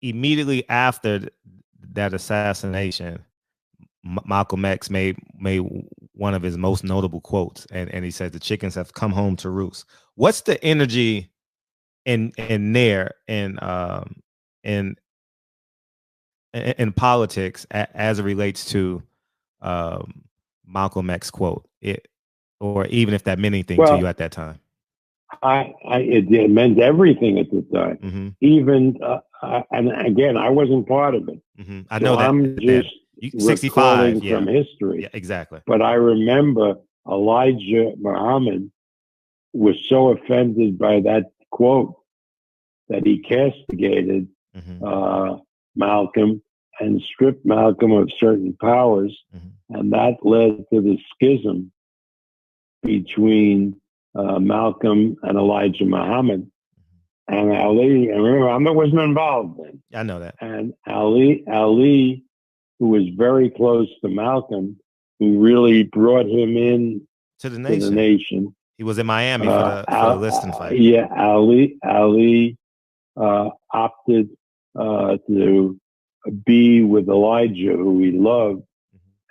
immediately after that assassination, Malcolm X made one of his most notable quotes, and he said, "The chickens have come home to roost." What's the energy in there in politics as it relates to Malcolm X quote, or even if that meant anything to you at that time? It meant everything at the time. Mm-hmm. Even and again, I wasn't part of it. Mm-hmm. I know that. I'm just 65 from history. Yeah, exactly. But I remember Elijah Muhammad was so offended by that quote that he castigated Malcolm and stripped Malcolm of certain powers, and that led to the schism between Malcolm and Elijah Muhammad. And Ali, and remember, I wasn't involved then. I know that. And Ali, who was very close to Malcolm, who really brought him in to the nation. He was in Miami for the listing fight. Yeah, Ali opted to be with Elijah, who he loved,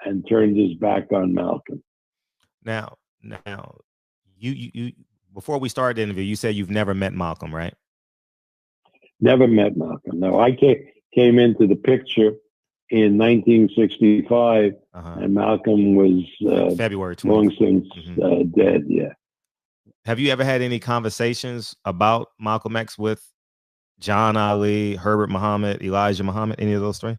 and turned his back on Malcolm. Now, you before we started the interview, you said you've never met Malcolm, right? Never met Malcolm. No, I came into the picture in 1965, and Malcolm was February 20th. long since dead. Yeah. Have you ever had any conversations about Malcolm X with John Ali, Herbert Muhammad, Elijah Muhammad, any of those three?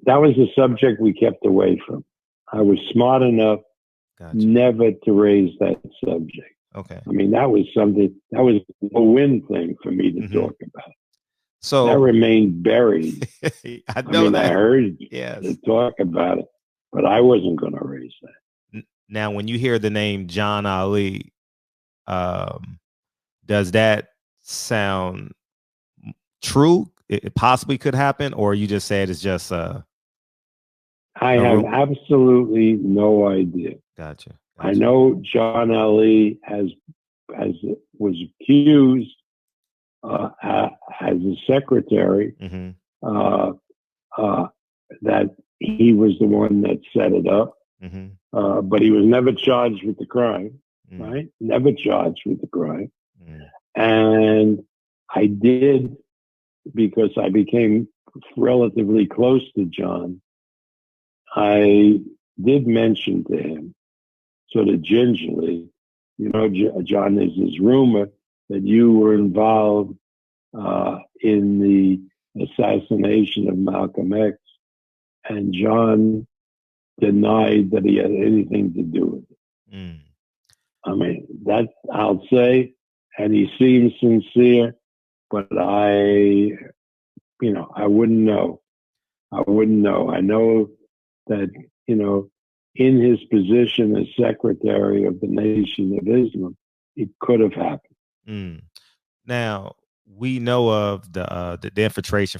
That was a subject we kept away from. I was smart enough never to raise that subject. Okay. I mean, that was something, that was a win thing for me to talk about. So that remained buried. I mean, I heard you talk about it, but I wasn't going to raise that. Now, when you hear the name John Ali, does that sound true? It possibly could happen, or you just said it's just I have absolutely no idea. Gotcha. I know John Ali was accused as a secretary that he was the one that set it up, but he was never charged with the crime. Right? Never charged with the crime. And I did, because I became relatively close to John, I did mention to him, sort of gingerly, you know, John, there's this rumor that you were involved in the assassination of Malcolm X, and John denied that he had anything to do with it. I mean, that I'll say, and he seems sincere, but I wouldn't know. I wouldn't know. I know that, you know, in his position as secretary of the Nation of Islam, it could have happened. Now, we know of the infiltration from